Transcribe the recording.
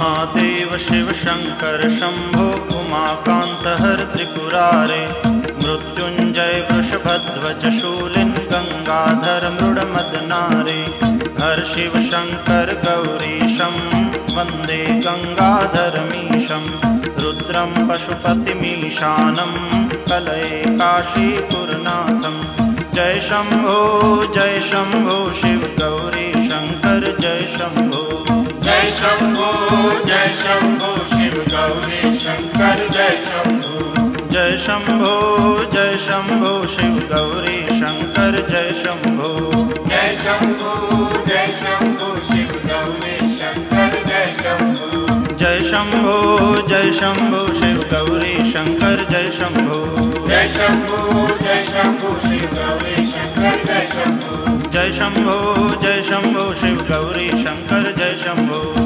महादेव शिव शंकर शंभो उमाकांत हर त्रिपुरारे मृत्युंजय वृषभध्वज शूलिन गंगाधर मृडमदनारे हर शिव शंकर गौरीशं वंदे गंगाधरमीशं रुद्रं पशुपतिमीशानं कलये काशीपुरनाथं। जय शंभो शिव गौरी शंकर जय शंभो। जय शंभो शिव गौरी शंकर जय शंभो। जय शंभो शिव गौरी शंकर जय शंभो। जय शंभो शिव गौरी शंकर जय शंभो। जय शंभो शिव गौरी शंकर जय शंभो। जय शंभो शिव गौरी शंकर जय शंभो। जय शंभो शिव गौरी शंकर जय शंभो।